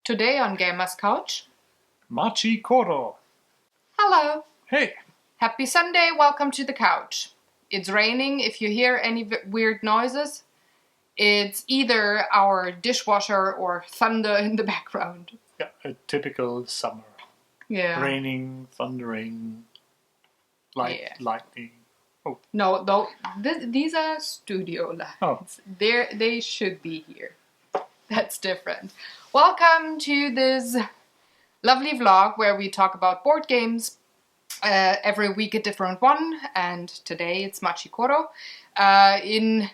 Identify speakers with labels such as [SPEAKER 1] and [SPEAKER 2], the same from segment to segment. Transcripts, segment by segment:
[SPEAKER 1] Today on Gamer's Couch,
[SPEAKER 2] Machi Koro.
[SPEAKER 1] Hello!
[SPEAKER 2] Hey!
[SPEAKER 1] Happy Sunday, welcome to the couch. It's raining. If you hear any weird noises, it's either our dishwasher or thunder in the background.
[SPEAKER 2] Yeah, a typical summer.
[SPEAKER 1] Yeah.
[SPEAKER 2] Raining, thundering, lightning. Oh.
[SPEAKER 1] No, these are studio lights.
[SPEAKER 2] Oh.
[SPEAKER 1] They should be here. That's different. Welcome to this lovely vlog where we talk about board games. Every week a different one, and today it's Machi Koro. In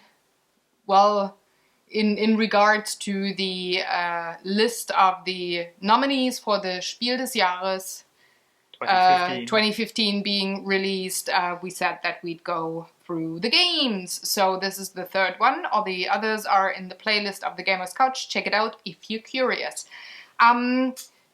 [SPEAKER 1] regards to the list of the nominees for the Spiel des Jahres 2015 being released, we said that we'd go through the games. So this is the third one. All the others are in the playlist of the Gamer's Couch. Check it out if you're curious.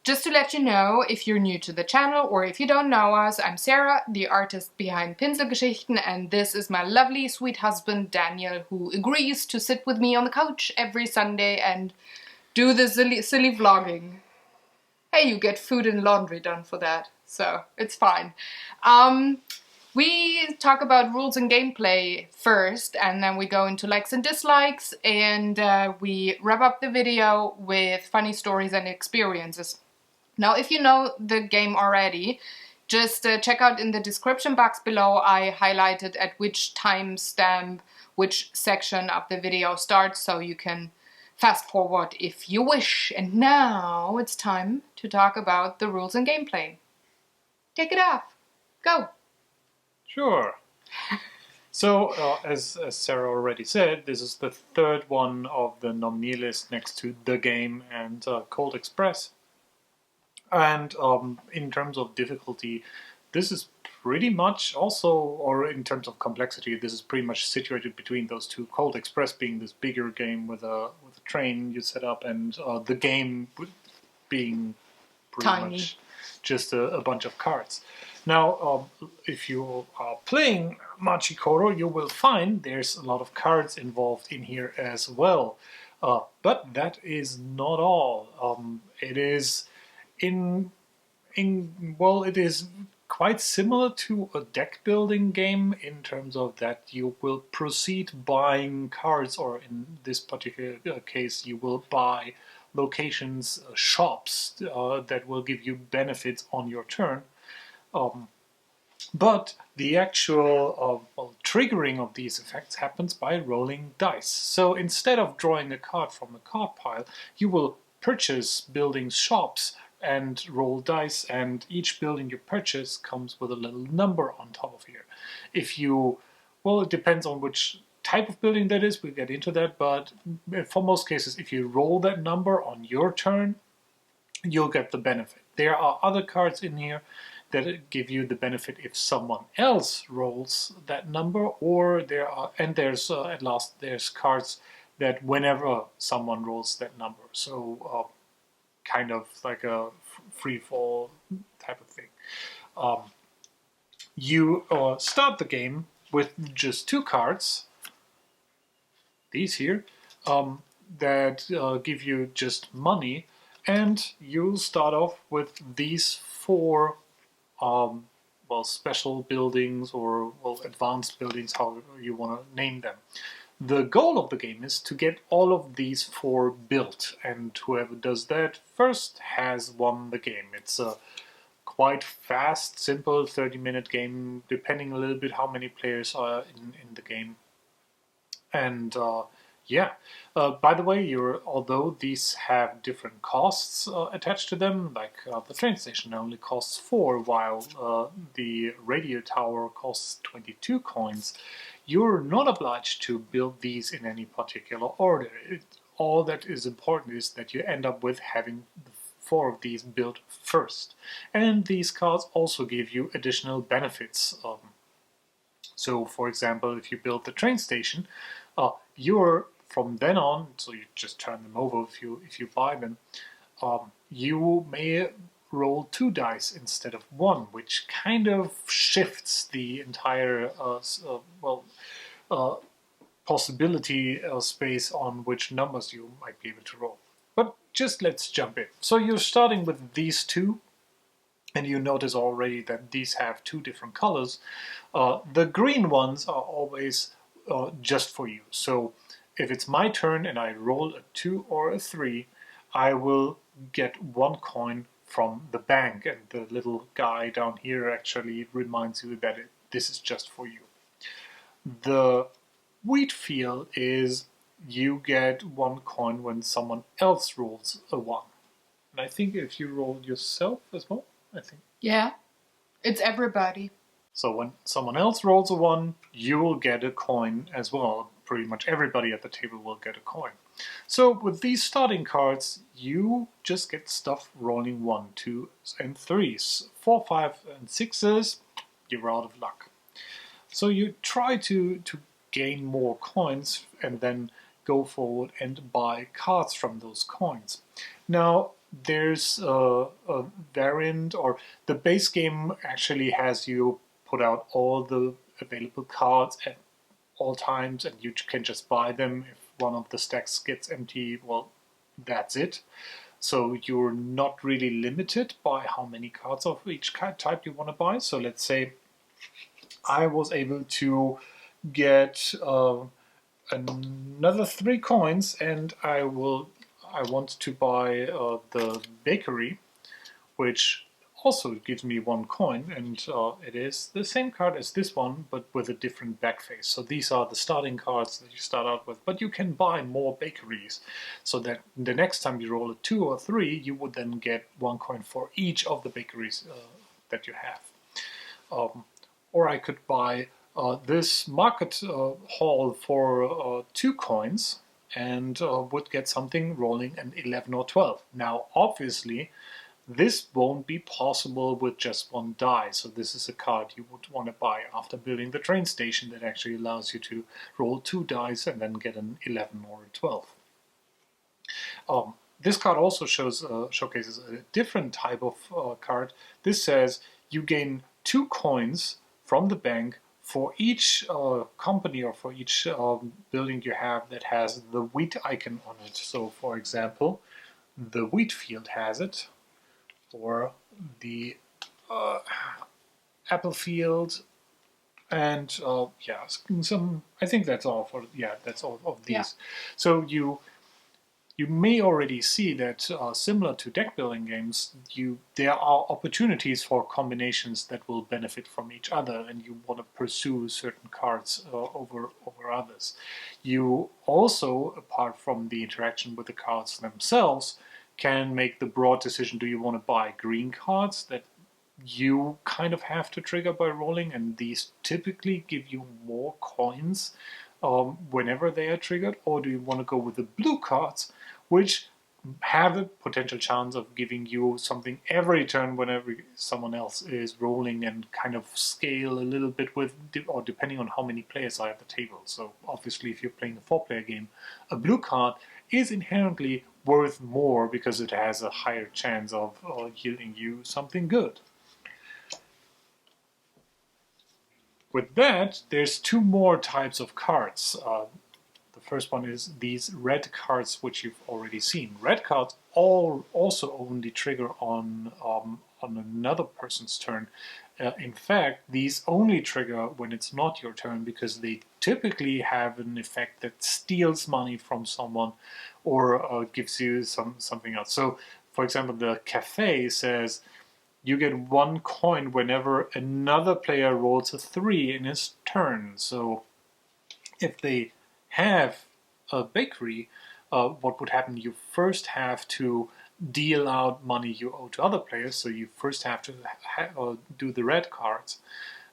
[SPEAKER 1] Just to let you know, if you're new to the channel or if you don't know us, I'm Sarah, the artist behind Pinselgeschichten, and this is my lovely sweet husband Daniel, who agrees to sit with me on the couch every Sunday and do the silly vlogging. Hey, you get food and laundry done for that, so it's fine. We talk about rules and gameplay first, and then we go into likes and dislikes, and we wrap up the video with funny stories and experiences. Now, if you know the game already, just check out in the description box below. I highlighted at which timestamp which section of the video starts, so you can fast forward if you wish. And now it's time to talk about the rules and gameplay. Take it off. Go.
[SPEAKER 2] Sure. So, as Sarah already said, this is the third one of the nominee list next to The Game and Cold Express. And in terms of difficulty, this is pretty much also, or in terms of complexity, this is pretty much situated between those two. Cold Express being this bigger game with a train you set up, and The Game being pretty much just a bunch of cards. Now, if you are playing Machi Koro, you will find there's a lot of cards involved in here as well. But that is not all. It is it is quite similar to a deck building game in terms of that you will proceed buying cards, or in this particular case you will buy locations, shops that will give you benefits on your turn. But the actual triggering of these effects happens by rolling dice. So instead of drawing a card from a card pile, you will purchase buildings, shops, and roll dice, and each building you purchase comes with a little number on top of here. If you, well, it depends on which type of building that is, we'll get into that, but for most cases, if you roll that number on your turn, you'll get the benefit. There are other cards in here that give you the benefit if someone else rolls that number, or there's at last there's cards that whenever someone rolls that number. So kind of like a free fall type of thing. You start the game with just two cards, these here, that give you just money, and you'll start off with these four special buildings, or advanced buildings, however you want to name them. The goal of the game is to get all of these four built, and whoever does that first has won the game. It's a quite fast, simple 30-minute game, depending a little bit how many players are in the game. And yeah, by the way, although these have different costs attached to them, like the train station only costs 4, while the radio tower costs 22 coins, you're not obliged to build these in any particular order. All that is important is that you end up with having 4 of these built first. And these cards also give you additional benefits. So, for example, if you build the train station, you're from then on, so you just turn them over if you buy them, you may roll 2 dice instead of 1, which kind of shifts the entire possibility space on which numbers you might be able to roll. But just let's jump in. So you're starting with these two, and you notice already that these have two different colors. The green ones are always just for you. So if it's my turn and I roll a 2 or a 3, I will get 1 coin from the bank, and the little guy down here actually reminds you that this is just for you. The wheat field is you get 1 coin when someone else rolls a 1. And I think if you roll yourself as well, I think.
[SPEAKER 1] Yeah, it's everybody.
[SPEAKER 2] So when someone else rolls a 1, you will get a coin as well. Pretty much everybody at the table will get a coin. So with these starting cards, you just get stuff rolling 1, 2, and 3s. 4, 5, and 6s, you're out of luck. So you try to gain more coins and then go forward and buy cards from those coins. Now, there's a variant, or the base game actually has you put out all the available cards at all times, and you can just buy them. If one of the stacks gets empty, well, that's it. So you're not really limited by how many cards of each type you want to buy. So let's say I was able to get another 3 coins, and I want to buy the bakery, which also gives me 1 coin, and it is the same card as this one, but with a different back face. So these are the starting cards that you start out with, but you can buy more bakeries, so that the next time you roll a 2 or 3, you would then get 1 coin for each of the bakeries that you have. Or I could buy this market hall for 2 coins, and would get something rolling an 11 or 12. Now, obviously, this won't be possible with just 1 die, so this is a card you would want to buy after building the train station that actually allows you to roll 2 dice and then get an 11 or a 12. This card also showcases a different type of card. This says you gain 2 coins from the bank for each company or for each building you have that has the wheat icon on it. So, for example, the wheat field has it, or the apple field, and yeah, some. I think that's all for that's all of these.
[SPEAKER 1] Yeah.
[SPEAKER 2] So you may already see that similar to deck building games, there are opportunities for combinations that will benefit from each other, and you want to pursue certain cards over others. You also, apart from the interaction with the cards themselves, can make the broad decision: do you want to buy green cards that you kind of have to trigger by rolling, and these typically give you more coins whenever they are triggered, or do you want to go with the blue cards, which have a potential chance of giving you something every turn whenever someone else is rolling, and kind of scale a little bit with, or depending on how many players are at the table. So obviously, if you're playing a 4-player game, a blue card is inherently worth more because it has a higher chance of yielding you something good. With that, there's 2 more types of cards. The first one is these red cards, which you've already seen. Red cards also only trigger on another person's turn. In fact, these only trigger when it's not your turn, because they typically have an effect that steals money from someone or gives you something else. So, for example, the cafe says you get 1 coin whenever another player rolls a 3 in his turn. So if they have a bakery, what would happen? You first have to deal out money you owe to other players. So you first have to do the red cards,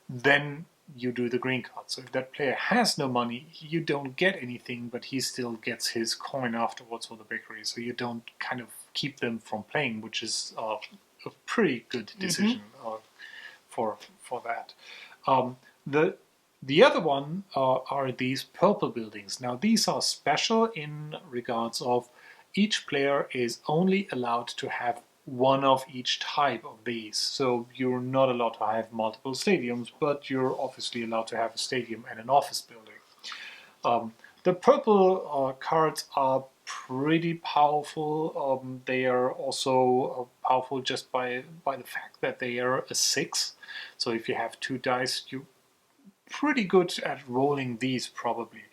[SPEAKER 2] then you do the green cards. So if that player has no money, you don't get anything, but he still gets his coin afterwards for the bakery. So you don't kind of keep them from playing, which is a pretty good decision for that. The other one are these purple buildings. Now, these are special in regards of each player is only allowed to have 1 of each type of these. So you're not allowed to have multiple stadiums, but you're obviously allowed to have a stadium and an office building. The purple cards are pretty powerful. They are also powerful just by the fact that they are a 6. So if you have 2 dice, you're pretty good at rolling these probably.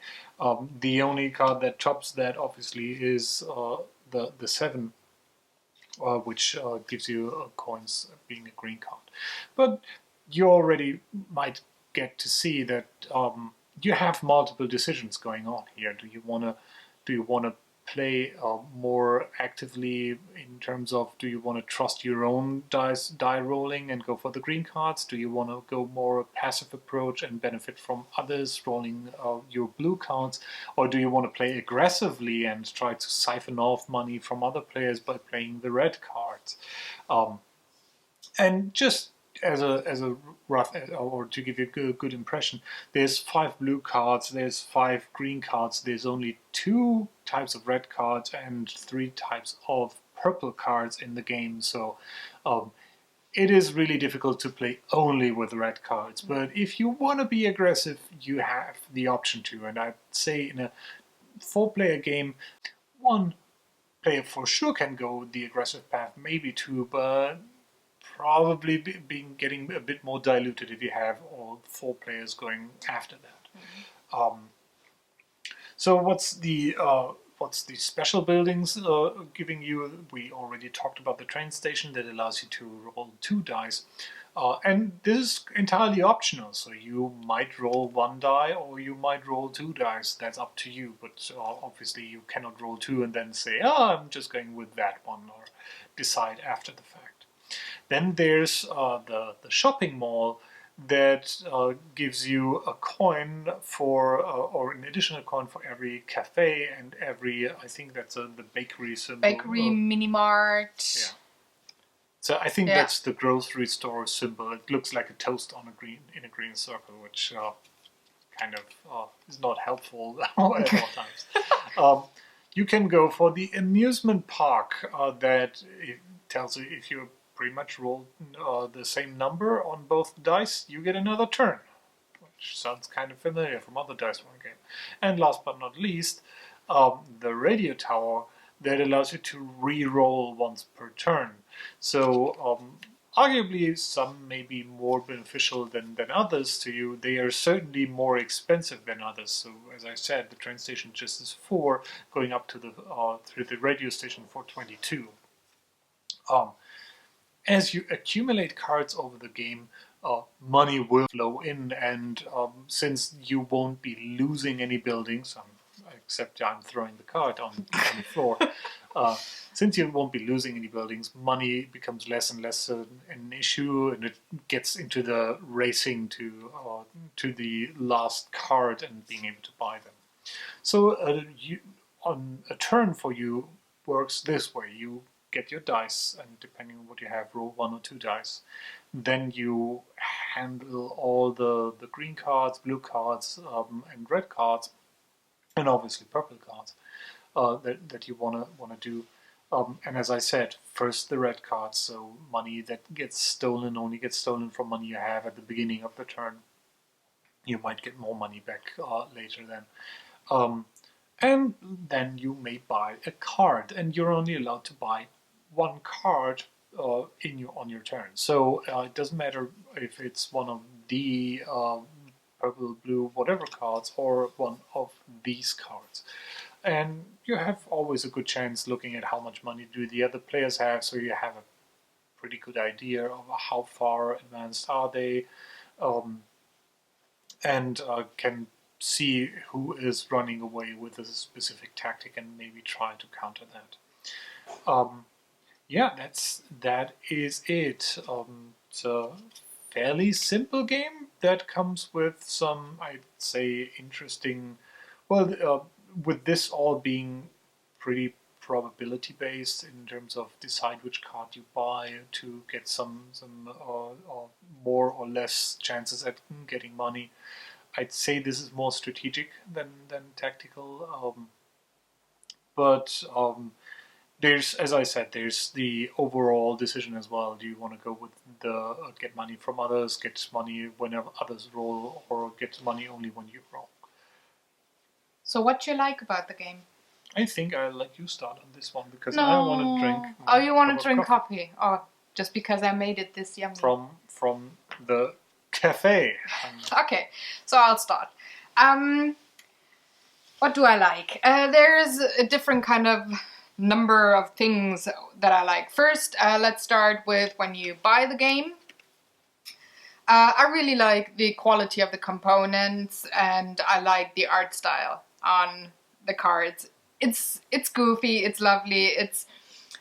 [SPEAKER 2] The only card that tops that obviously is the 7, which gives you coins being a green card. But you already might get to see that you have multiple decisions going on here. Do you want to play more actively in terms of, do you want to trust your own die rolling and go for the green cards? Do you want to go more passive approach and benefit from others rolling your blue cards? Or do you want to play aggressively and try to siphon off money from other players by playing the red cards? And just as a rough, or to give you a good impression, there's 5 blue cards, there's 5 green cards, there's only 2 types of red cards and 3 types of purple cards in the game. So it is really difficult to play only with red cards. But if you want to be aggressive, you have the option to. And I'd say in a 4-player game, 1 player for sure can go the aggressive path, maybe 2, but probably getting a bit more diluted if you have all 4 players going after that. So what's the special buildings giving you? We already talked about the train station that allows you to roll 2 dice. And this is entirely optional, so you might roll 1 die or you might roll 2 dice. That's up to you, but obviously you cannot roll 2 and then say, I'm just going with that one, or decide after the fact. Then there's the shopping mall that gives you a coin for, or an additional coin for every cafe and every, I think that's the bakery symbol.
[SPEAKER 1] Bakery, mini mart.
[SPEAKER 2] Yeah. So I think that's the grocery store symbol. It looks like a toast on in a green circle, which kind of is not helpful at all times. You can go for the amusement park that it tells you if you pretty much roll the same number on both dice, you get another turn, which sounds kind of familiar from other Dice One game. And last but not least, the radio tower that allows you to re-roll once per turn. So arguably some may be more beneficial than others to you. They are certainly more expensive than others. So as I said, the train station just is 4, going up to the through the radio station for 22. As you accumulate cards over the game, money will flow in, and since you won't be losing any buildings, except I'm throwing the card on the floor, since you won't be losing any buildings, money becomes less and less an issue, and it gets into the racing to the last card and being able to buy them. So on a turn for you works this way. You get your dice, and depending on what you have, roll 1 or 2 dice. Then you handle all the green cards, blue cards, and red cards, and obviously purple cards that you wanna do. And as I said, first the red cards, so money that gets stolen only gets stolen from money you have at the beginning of the turn. You might get more money back later then. And then you may buy a card, and you're only allowed to buy 1 card on your turn. So it doesn't matter if it's one of the purple, blue, whatever cards, or one of these cards. And you have always a good chance looking at how much money do the other players have, so you have a pretty good idea of how far advanced are they, and can see who is running away with a specific tactic and maybe try to counter that. That is it. It's a fairly simple game that comes with some, I'd say, interesting. Well, with this all being pretty probability based in terms of decide which card you buy to get some more or less chances at getting money. I'd say this is more strategic than tactical, but there's, as I said, there's the overall decision as well. Do you want to go with the get money from others, get money whenever others roll, or get money only when you roll?
[SPEAKER 1] So what do you like about the game?
[SPEAKER 2] I think I'll let you start on this one because
[SPEAKER 1] No.
[SPEAKER 2] I want to drink.
[SPEAKER 1] Oh, you want
[SPEAKER 2] cup
[SPEAKER 1] to
[SPEAKER 2] of
[SPEAKER 1] drink coffee? Oh, just because I made it this yummy.
[SPEAKER 2] from the cafe.
[SPEAKER 1] Okay, so I'll start. What do I like? There's a different kind of number of things that I like. First, let's start with when you buy the game. I really like the quality of the components, and I like the art style on the cards. It's goofy, it's lovely, it's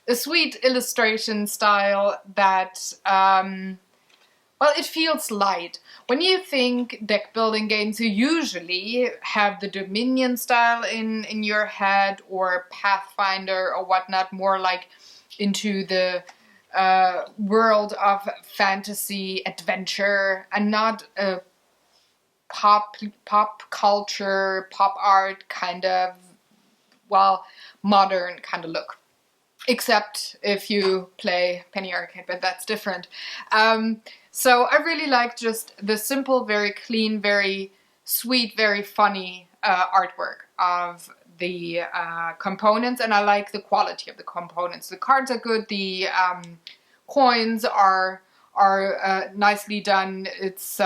[SPEAKER 1] a sweet illustration style that, well, it feels light. When you think deck building games, you usually have the Dominion style in your head, or Pathfinder or whatnot, more like into the world of fantasy adventure, and not a pop culture, pop art kind of, well, modern kind of look. Except if you play Penny Arcade, but that's different. So I really like just the simple, very clean, very sweet, very funny artwork of the components, and I like the quality of the components. The cards are good, the coins are nicely done. It's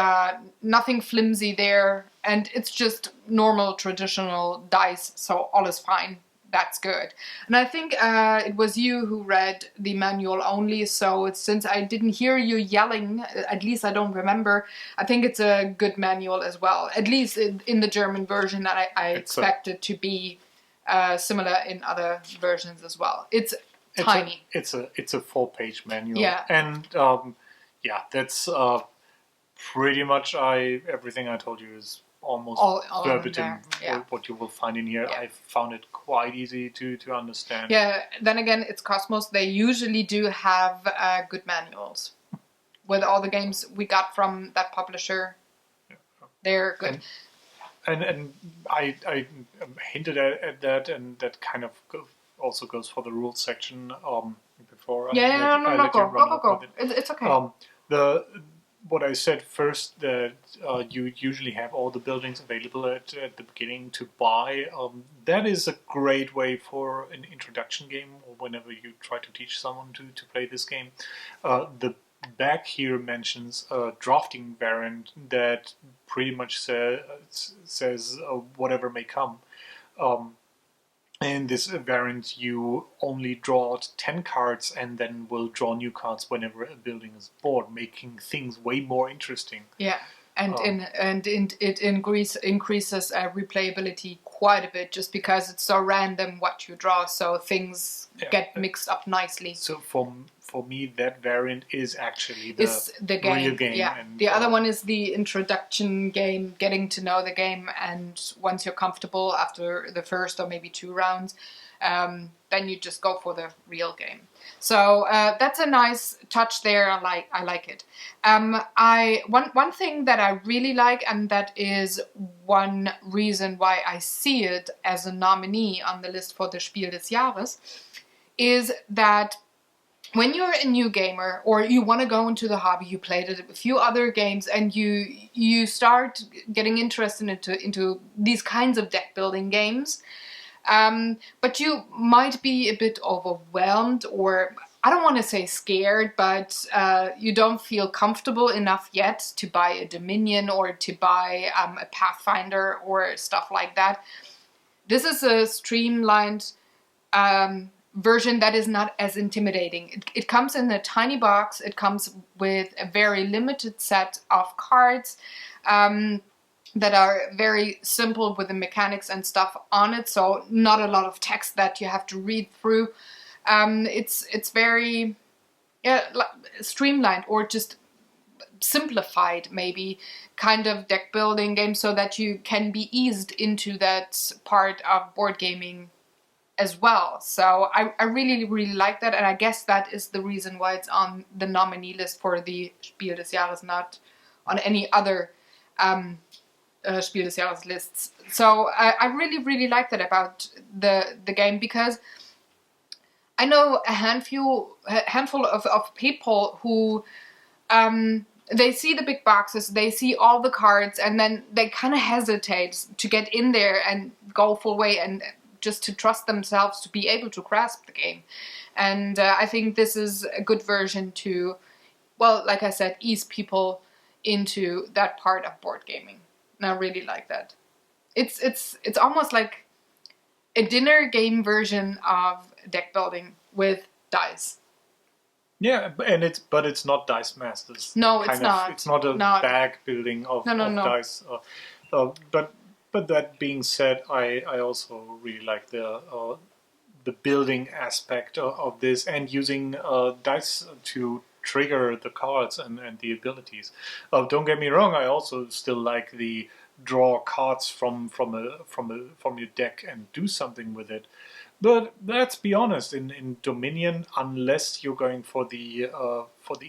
[SPEAKER 1] nothing flimsy there, and it's just normal traditional dice, so all is fine. That's good. And I think it was you who read the manual only, so since I didn't hear you yelling, at least I don't remember, I think it's a good manual as well. At least in the German version, and I expect it to be similar in other versions as well. It's tiny.
[SPEAKER 2] It's a 4-page manual.
[SPEAKER 1] Yeah.
[SPEAKER 2] And yeah, that's pretty much everything I told you is almost
[SPEAKER 1] all
[SPEAKER 2] verbatim
[SPEAKER 1] yeah.
[SPEAKER 2] what you will find in here.
[SPEAKER 1] Yeah.
[SPEAKER 2] I found it quite easy to understand.
[SPEAKER 1] Yeah, then again, it's Cosmos. They usually do have good manuals. With all the games we got from that publisher, they're good.
[SPEAKER 2] And I hinted at that, and that kind of also goes for the rules section before.
[SPEAKER 1] Go. It's okay.
[SPEAKER 2] What I said first, that you usually have all the buildings available at the beginning to buy. That is a great way for an introduction game, or whenever you try to teach someone to play this game. The back here mentions a drafting variant that pretty much says whatever may come. In this variant, you only draw 10 cards and then will draw new cards whenever a building is bored, making things way more interesting.
[SPEAKER 1] Yeah, and it increases replayability quite a bit, just because it's so random what you draw, so things get mixed up nicely.
[SPEAKER 2] So for me, that variant is actually the
[SPEAKER 1] game.
[SPEAKER 2] Real game.
[SPEAKER 1] Yeah.
[SPEAKER 2] And,
[SPEAKER 1] the other one is the introduction game, getting to know the game, and once you're comfortable after the first or maybe 2 rounds, then you just go for the real game. So that's a nice touch there. I like it. One thing that I really like, and that is one reason why I see it as a nominee on the list for the Spiel des Jahres, is that when you're a new gamer, or you want to go into the hobby, you played a few other games, and you start getting interested into these kinds of deck building games, but you might be a bit overwhelmed, or I don't want to say scared, but you don't feel comfortable enough yet to buy a Dominion or to buy a Pathfinder or stuff like that. This is a streamlined version that is not as intimidating. It comes in a tiny box. It comes with a very limited set of cards that are very simple with the mechanics and stuff on it, so not a lot of text that you have to read through. It's very streamlined, or just simplified, maybe, kind of deck building game, so that you can be eased into that part of board gaming as well. So I really, really like that, and I guess that is the reason why it's on the nominee list for the Spiel des Jahres, not on any other Spiel des Jahres lists. So I really, really like that about the game, because I know a handful of people who they see the big boxes, they see all the cards, and then they kind of hesitate to get in there and go full way and just to trust themselves to be able to grasp the game. And I think this is a good version to, well, like I said, ease people into that part of board gaming. And I really like that. It's almost like a dinner game version of deck building with dice.
[SPEAKER 2] Yeah, and it's not Dice Masters.
[SPEAKER 1] No, it's not.
[SPEAKER 2] It's not a bag building of dice. But that being said, I also really like the building aspect of this, and using dice to trigger the cards and the abilities. Don't get me wrong, I also still like the draw cards from your deck and do something with it. But let's be honest, in Dominion, unless you're going for the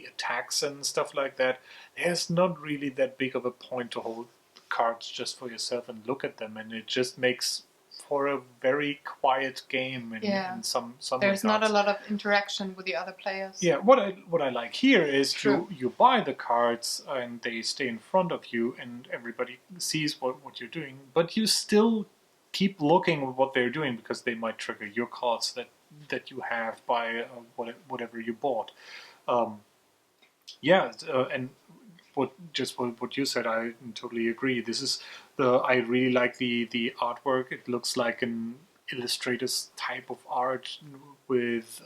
[SPEAKER 2] attacks and stuff like that, there's not really that big of a point to hold cards just for yourself and look at them, and it just makes for a very quiet game in some
[SPEAKER 1] There's
[SPEAKER 2] regards.
[SPEAKER 1] not a lot of interaction with the other players.
[SPEAKER 2] Yeah, what I like here is you buy the cards and they stay in front of you and everybody sees what you're doing, but you still keep looking at what they're doing because they might trigger your cards that you have by whatever you bought. And what you said, I totally agree. This is I really like the artwork. It looks like an illustrator's type of art with.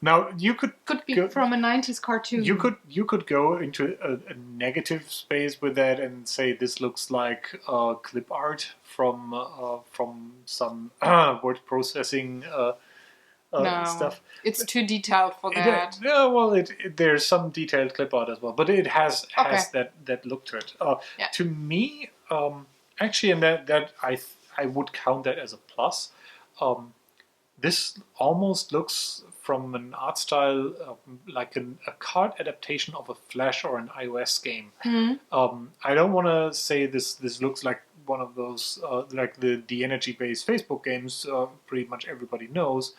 [SPEAKER 2] Now you could
[SPEAKER 1] be from a 90s cartoon.
[SPEAKER 2] You could go into a negative space with that and say this looks like clip art from some word processing.
[SPEAKER 1] No,
[SPEAKER 2] stuff.
[SPEAKER 1] It's too detailed for that.
[SPEAKER 2] There's some detailed clip art as well, but it has that look to it. To me, actually, and that I would count that as a plus. This almost looks from an art style like a card adaptation of a Flash or an iOS game.
[SPEAKER 1] Mm-hmm.
[SPEAKER 2] I don't want to say this looks like one of those like the energy-based Facebook games. Pretty much everybody knows.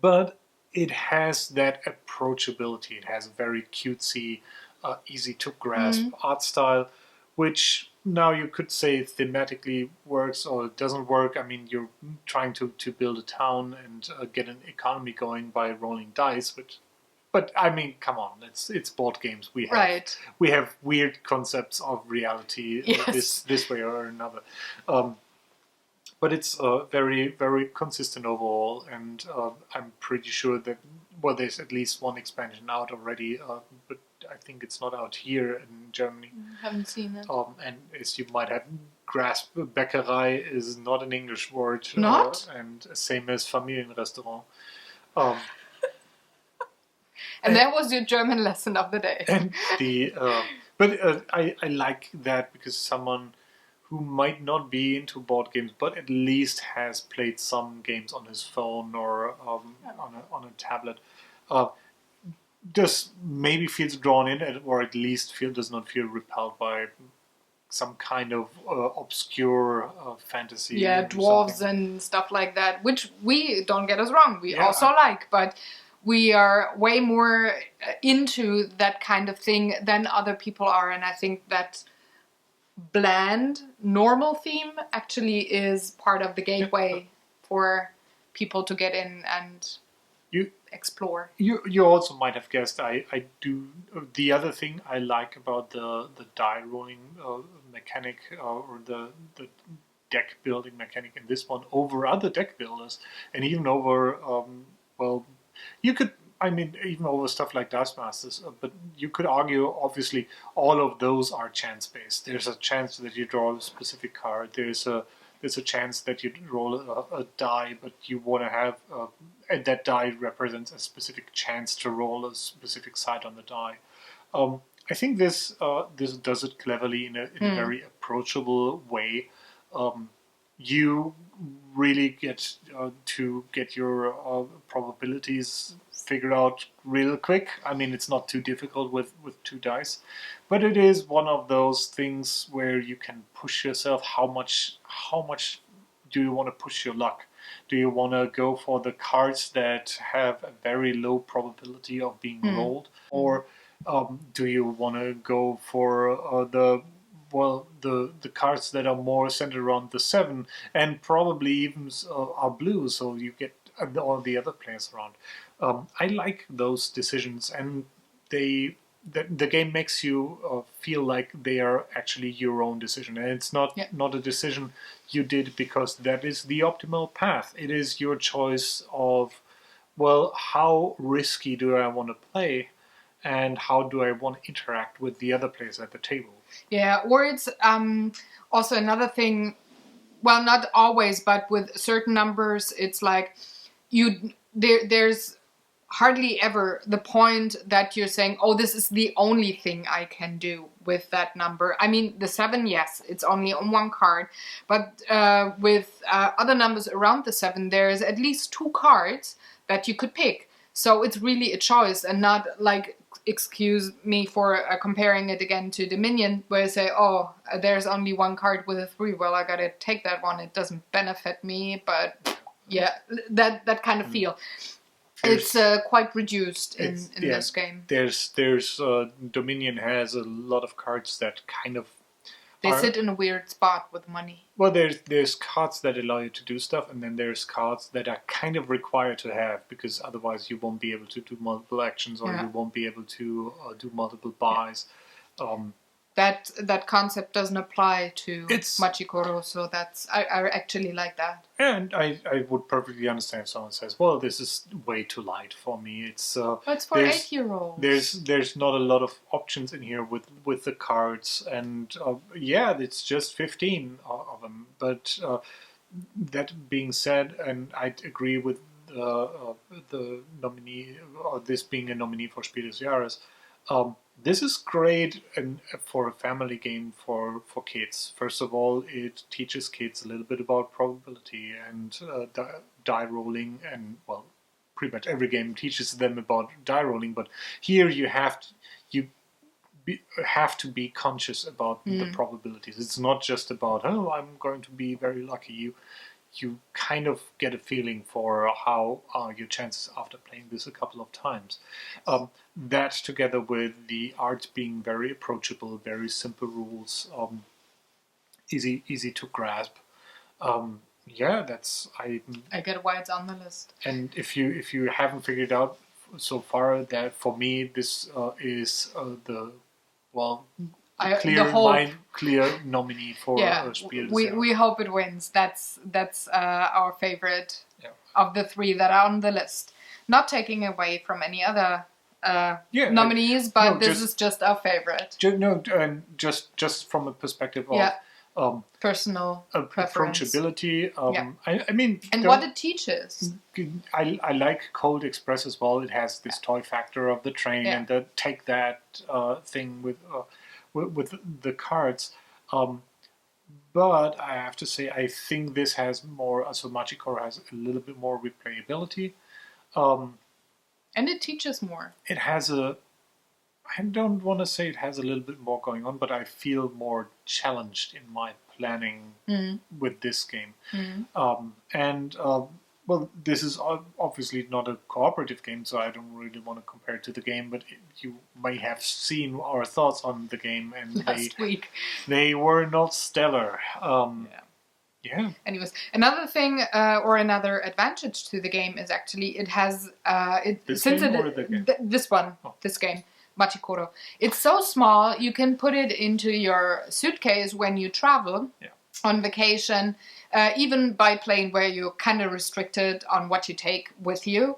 [SPEAKER 2] But it has that approachability. It has a very cutesy, easy to grasp art style, which now you could say thematically works or doesn't work. I mean, you're trying to build a town and get an economy going by rolling dice, but I mean, come on, it's board games. We have weird concepts of reality this way or another. But it's very, very consistent overall, and I'm pretty sure that, well, there's at least one expansion out already, but I think it's not out here in Germany.
[SPEAKER 1] Haven't seen it.
[SPEAKER 2] And as you might have grasped, Bäckerei is not an English word.
[SPEAKER 1] Not?
[SPEAKER 2] And same as Familienrestaurant.
[SPEAKER 1] And that was your German lesson of the day.
[SPEAKER 2] And I like that because someone who might not be into board games, but at least has played some games on his phone or on a tablet, just maybe feels drawn in, or at least does not feel repelled by some kind of obscure fantasy.
[SPEAKER 1] Yeah, dwarves and stuff like that, which don't get us wrong, we also like, but we are way more into that kind of thing than other people are, and I think that bland, normal theme actually is part of the gateway for people to get in and explore.
[SPEAKER 2] You also might have guessed I do. The other thing I like about the die rolling mechanic or the deck building mechanic in this one over other deck builders, and even over you could. I mean, even over stuff like Dice Masters, but you could argue, obviously, all of those are chance-based. There's a chance that you draw a specific card. There's a chance that you roll a die, but you want to have, and that die represents a specific chance to roll a specific side on the die. I think this does it cleverly in a very approachable way. You really get to get your probabilities figured out real quick. I mean, it's not too difficult with two dice, but it is one of those things where you can push yourself. How much do you want to push your luck? Do you want to go for the cards that have a very low probability of being rolled, or do you want to go for well, the cards that are more centered around the 7, and probably even are blue, so you get all the other players around. I like those decisions, and the game makes you feel like they are actually your own decision, and it's not a decision you did because that is the optimal path. It is your choice of, well, how risky do I want to play, and how do I want to interact with the other players at the table.
[SPEAKER 1] Yeah, or it's also another thing. Well, not always, but with certain numbers, it's like there's hardly ever the point that you're saying, oh, this is the only thing I can do with that number. I mean, the 7, yes, it's only on one card, but with other numbers around the 7, there's at least 2 cards that you could pick. So it's really a choice, and not like, excuse me for comparing it again to Dominion, where you say, oh, there's only one card with a 3, well, I gotta take that one, it doesn't benefit me, but yeah, that kind of feel. It's quite reduced in this game.
[SPEAKER 2] There's Dominion has a lot of cards that kind of
[SPEAKER 1] they sit in a weird spot with money.
[SPEAKER 2] Well, there's cards that allow you to do stuff, and then there's cards that are kind of required to have, because otherwise you won't be able to do multiple actions, or you won't be able to do multiple buys.
[SPEAKER 1] That concept doesn't apply to Machi Koro, so I actually like that.
[SPEAKER 2] And I would perfectly understand if someone says, well, this is way too light for me. It's
[SPEAKER 1] for 8-year-olds.
[SPEAKER 2] There's not a lot of options in here with the cards, and it's just 15 of them. But that being said, and I'd agree with the nominee, or this being a nominee for Spiel des Jahres, this is great for a family game for kids. First of all, it teaches kids a little bit about probability and die rolling, and well, pretty much every game teaches them about die rolling. But here you have to be conscious about the probabilities. It's not just about, oh, I'm going to be very lucky. You kind of get a feeling for how are your chances after playing this a couple of times. That together with the art being very approachable, very simple rules, easy to grasp. That's I
[SPEAKER 1] get why it's on the list.
[SPEAKER 2] And if you haven't figured out so far, that for me this is the clear nominee for Spiel des Jahres.
[SPEAKER 1] We hope it wins. That's our favorite of the 3 that are on the list. Not taking away from any other nominees, but this is just our favorite.
[SPEAKER 2] Just from a perspective of
[SPEAKER 1] personal preference.
[SPEAKER 2] Approachability. I mean,
[SPEAKER 1] and what it teaches.
[SPEAKER 2] I like Cold Express as well. It has this toy factor of the train and the take that thing with the cards. But I have to say, I think this has more. So Machi Koro has a little bit more replayability.
[SPEAKER 1] And it teaches more.
[SPEAKER 2] It has I don't want to say it has a little bit more going on, but I feel more challenged in my planning with this game. Well, this is obviously not a cooperative game, so I don't really want to compare it to the game, but you may have seen our thoughts on the game, and
[SPEAKER 1] last week
[SPEAKER 2] they were not stellar.
[SPEAKER 1] Anyways, another thing or another advantage to the game is actually it has this game, Machi Koro. It's so small, you can put it into your suitcase when you travel on vacation, even by plane, where you're kind of restricted on what you take with you.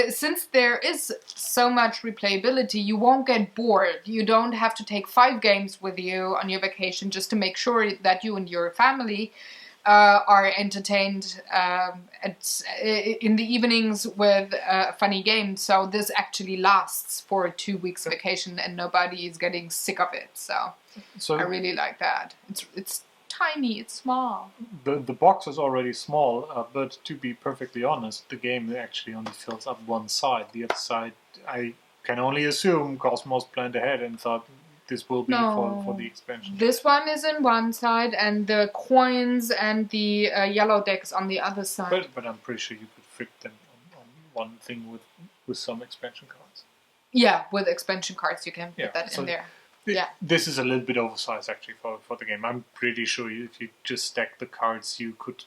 [SPEAKER 1] Since there is so much replayability, you won't get bored. You don't have to take 5 games with you on your vacation just to make sure that you and your family are entertained in the evenings with a funny game. So this actually lasts for 2 weeks vacation, and nobody is getting sick of it. So I really like that. It's tiny, it's small.
[SPEAKER 2] The box is already small, but to be perfectly honest, the game actually only fills up one side. The other side, I can only assume Cosmos planned ahead and thought this will be for the expansion.
[SPEAKER 1] This one is in one side, and the coins and the yellow decks on the other side.
[SPEAKER 2] But I'm pretty sure you could fit them on one thing with some expansion cards.
[SPEAKER 1] Yeah, with expansion cards you can put that in there. Yeah.
[SPEAKER 2] This is a little bit oversized actually for the game. I'm pretty sure if you just stack the cards, you could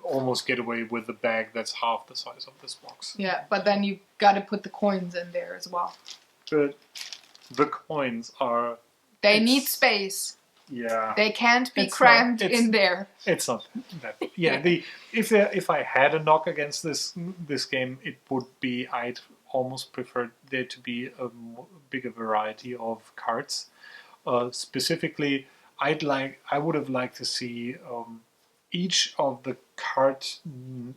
[SPEAKER 2] almost get away with a bag that's half the size of this box.
[SPEAKER 1] Yeah, but then you got to put the coins in there as well.
[SPEAKER 2] But the coins are...
[SPEAKER 1] They need space.
[SPEAKER 2] Yeah.
[SPEAKER 1] They can't be crammed in there.
[SPEAKER 2] It's not that. Yeah. If I had a knock against this game, it would be I'd almost prefer there to be a bigger variety of cards. Specifically, I would have liked to see each of the cards,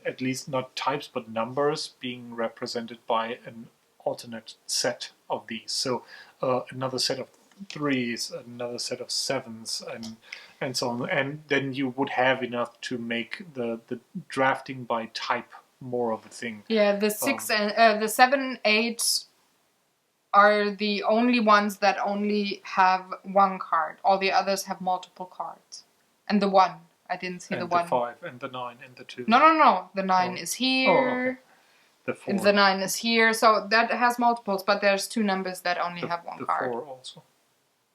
[SPEAKER 2] at least not types but numbers, being represented by an alternate set of these. So another set of 3s, another set of 7s, and so on. And then you would have enough to make the drafting by type more of a thing.
[SPEAKER 1] Yeah, the 7, 8 are the only ones that only have one card. All the others have multiple cards. And the 1. I didn't see the 1.
[SPEAKER 2] And the 5, and the 9, and the 2.
[SPEAKER 1] No. The 9 is here.
[SPEAKER 2] Oh, okay. The 4.
[SPEAKER 1] The 9 is here. So that has multiples, but there's 2 numbers that only have one card.
[SPEAKER 2] The 4 also.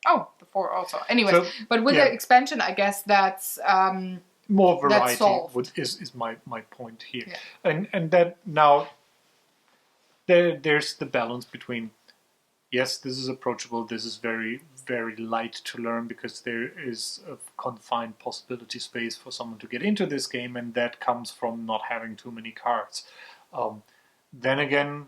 [SPEAKER 1] Oh, the 4 also. Anyways,
[SPEAKER 2] So,
[SPEAKER 1] but with the expansion, I guess that's...
[SPEAKER 2] more variety
[SPEAKER 1] that's solved.
[SPEAKER 2] is my point here.
[SPEAKER 1] Yeah.
[SPEAKER 2] And that now there's the balance between, yes, this is approachable, this is very, very light to learn because there is a confined possibility space for someone to get into this game, and that comes from not having too many cards. Then again,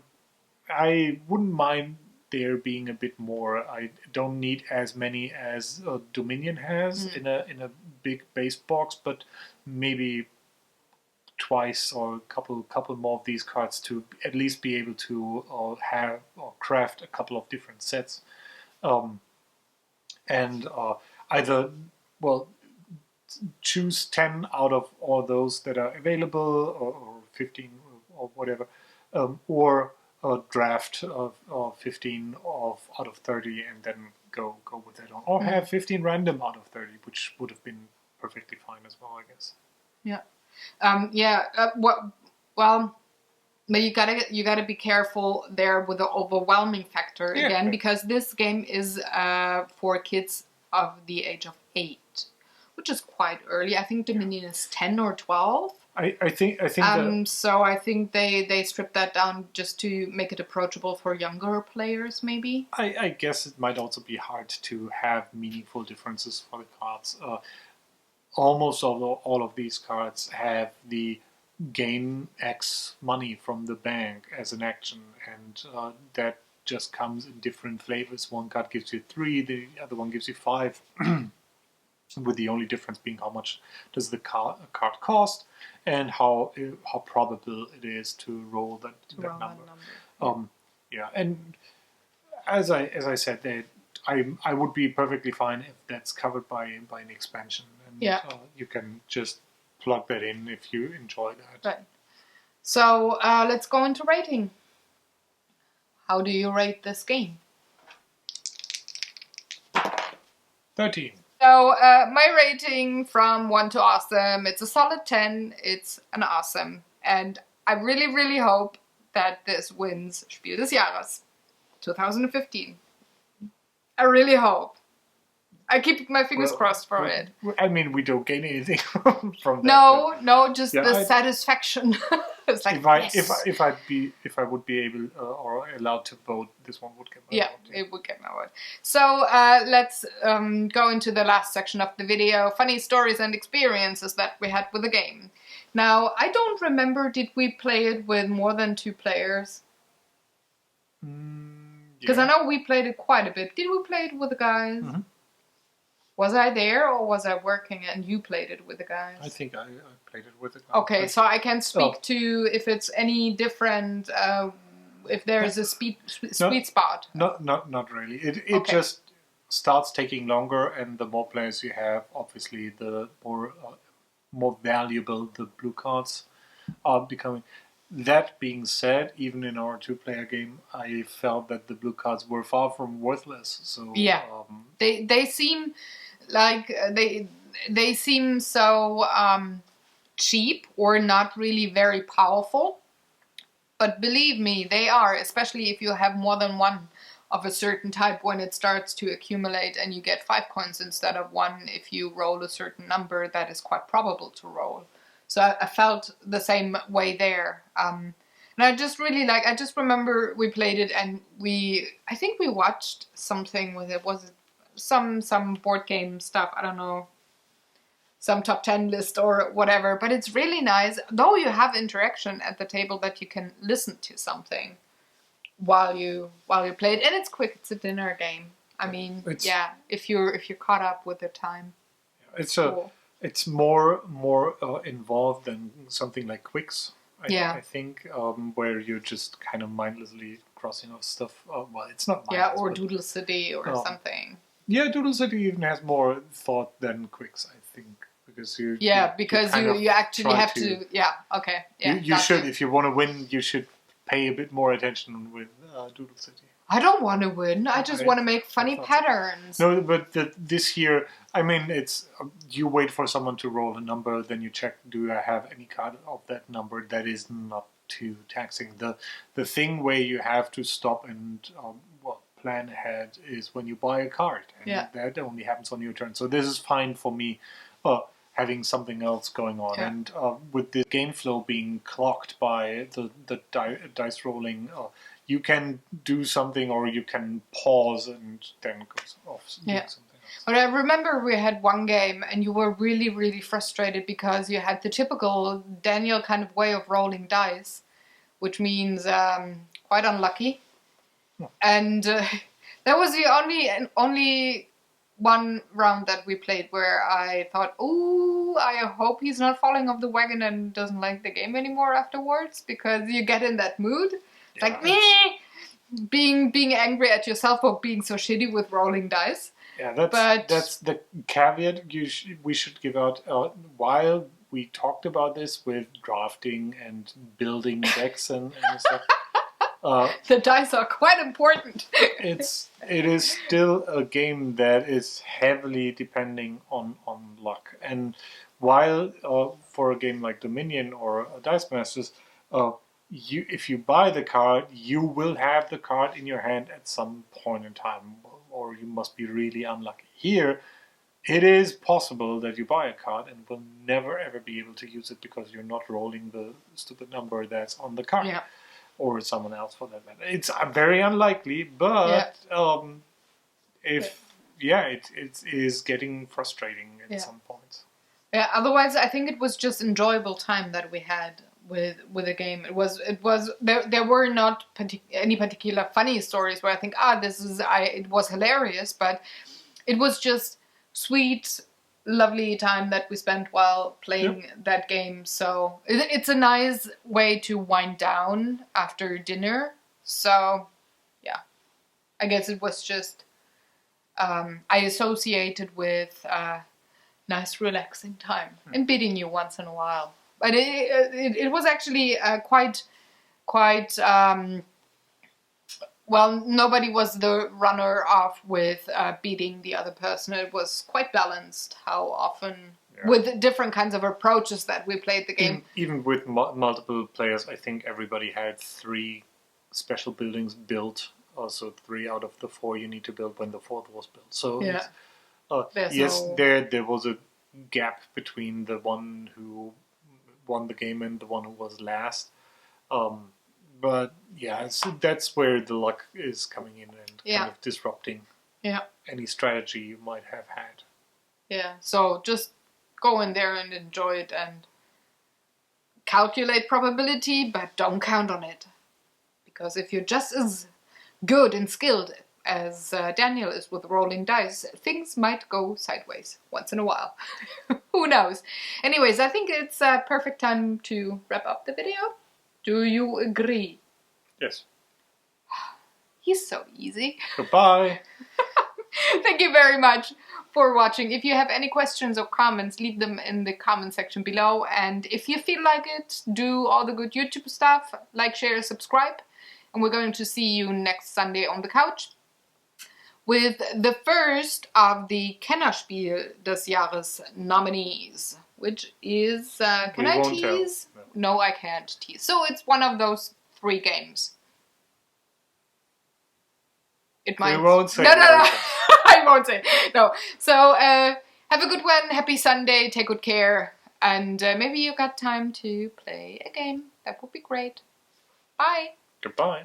[SPEAKER 2] I wouldn't mind there being a bit more. I don't need as many as Dominion has in a big base box, but maybe twice or a couple more of these cards to at least be able to have or craft a couple of different sets, and either choose 10 out of all those that are available, or 15 or whatever, or draft of 15 out of 30 and then go with that on, or have 15 random out of 30, which would have been perfectly fine as well, I guess.
[SPEAKER 1] Yeah. Well, but you gotta be careful there with the overwhelming factor again, because this game is for kids of the age of 8, which is quite early. I think Dominion is 10 or 12.
[SPEAKER 2] I think
[SPEAKER 1] so I think they stripped that down just to make it approachable for younger players, maybe.
[SPEAKER 2] I guess it might also be hard to have meaningful differences for the cards. Almost all of these cards have the gain X money from the bank as an action, and that just comes in different flavors. One card gives you 3, the other one gives you 5, with the only difference being how much does the card cost and how probable it is to roll that number. Yeah, and as I said, I would be perfectly fine if that's covered by an expansion, and you can just plug that in if you enjoy that.
[SPEAKER 1] Right. So let's go into rating. How do you rate this game?
[SPEAKER 2] 13.
[SPEAKER 1] So my rating from 1 to awesome, it's a solid 10. It's an awesome. And I really, really hope that this wins Spiel des Jahres 2015. I really hope. I keep my fingers crossed for it.
[SPEAKER 2] I mean, we don't gain anything from that.
[SPEAKER 1] No, just the satisfaction. It's like,
[SPEAKER 2] if I would be able or allowed to vote, this one would get my vote.
[SPEAKER 1] Yeah, it would get my vote. So let's go into the last section of the video: funny stories and experiences that we had with the game. Now, I don't remember. Did we play it with more than 2 players? Because I know we played it quite a bit. Did we play it with the guys? Mm-hmm. Was I there, or was I working and you played it with the guys?
[SPEAKER 2] I think I played it with the guys.
[SPEAKER 1] Okay, so I can speak to if it's any different, if there is a sweet spot.
[SPEAKER 2] Not really. It just starts taking longer, and the more players you have, obviously, the more valuable the blue cards are becoming. That being said, even in our 2-player game, I felt that the blue cards were far from worthless. So
[SPEAKER 1] yeah, they seem like they seem so cheap or not really very powerful. But believe me, they are, especially if you have more than one of a certain type when it starts to accumulate and you get 5 coins instead of 1 if you roll a certain number that is quite probable to roll. So I felt the same way there. And I just really I just remember we played it and I think we watched something with it. Was it some board game stuff? I don't know. Some top 10 list or whatever, but it's really nice, though you have interaction at the table, that you can listen to something while you play it, and it's quick. It's a dinner game. I mean, if you're caught up with the time,
[SPEAKER 2] it's cool. It's more involved than something like Quicks. I think where you're just kind of mindlessly crossing off stuff. Well, it's not mindless.
[SPEAKER 1] Or Doodle City or something.
[SPEAKER 2] Yeah, Doodle City even has more thought than Quicks, I think. Because you
[SPEAKER 1] actually have to you
[SPEAKER 2] should, if you want to win, you should pay a bit more attention with Doodle City.
[SPEAKER 1] I don't want to win. I just want to make funny patterns.
[SPEAKER 2] So. No, but this here, I mean, it's you wait for someone to roll a number, then you check, do I have any card of that number that is not too taxing. The thing where you have to stop and plan ahead is when you buy a card, and that only happens on your turn. So this is fine for me. Having something else going on, and with the game flow being clocked by the dice rolling, you can do something or you can pause and then go off doing something else.
[SPEAKER 1] But I remember we had one game and you were really, really frustrated because you had the typical Daniel kind of way of rolling dice, which means quite unlucky. And that was the only one round that we played where I thought, oh, I hope he's not falling off the wagon and doesn't like the game anymore afterwards, because you get in that mood. It's like, meh, being angry at yourself for being so shitty with rolling dice.
[SPEAKER 2] Yeah, that's the caveat we should give out. While we talked about this with drafting and building decks and stuff,
[SPEAKER 1] the dice are quite important.
[SPEAKER 2] It is still a game that is heavily depending on luck. And while for a game like Dominion or Dice Masters, if you buy the card, you will have the card in your hand at some point in time, or you must be really unlucky. Here, it is possible that you buy a card and will never ever be able to use it because you're not rolling the stupid number that's on the card.
[SPEAKER 1] Yeah.
[SPEAKER 2] Or someone else for that matter. It's very unlikely, but it is getting frustrating at some points.
[SPEAKER 1] Yeah. Otherwise, I think it was just enjoyable time that we had with a game. It was there were not any particular funny stories where I think it was hilarious, but it was just sweet, lovely time that we spent while playing that game. So it's a nice way to wind down after dinner. So yeah, I guess it was just I associated with nice relaxing time and beating you once in a while. But it was actually quite well, nobody was the runner-off with beating the other person. It was quite balanced how often, with different kinds of approaches that we played the game.
[SPEAKER 2] Even with multiple players, I think everybody had 3 special buildings built. Also 3 out of the 4 you need to build when the 4th was built. So there was a gap between the one who won the game and the one who was last. But so that's where the luck is coming in and kind of disrupting any strategy you might have had.
[SPEAKER 1] Yeah, so just go in there and enjoy it and calculate probability, but don't count on it. Because if you're just as good and skilled as Daniel is with rolling dice, things might go sideways once in a while. Who knows? Anyways, I think it's a perfect time to wrap up the video. Do you agree?
[SPEAKER 2] Yes.
[SPEAKER 1] He's so easy.
[SPEAKER 2] Goodbye.
[SPEAKER 1] Thank you very much for watching. If you have any questions or comments, leave them in the comment section below. And if you feel like it, do all the good YouTube stuff. Like, share, subscribe. And we're going to see you next Sunday on the couch with the first of the Kennerspiel des Jahres nominees. Which is, can I tease? No, I can't tease. So it's one of those 3 games. It might.
[SPEAKER 2] We won't say
[SPEAKER 1] No.
[SPEAKER 2] everything.
[SPEAKER 1] I won't say. No. So have a good one. Happy Sunday. Take good care. And maybe you got time to play a game. That would be great. Bye.
[SPEAKER 2] Goodbye.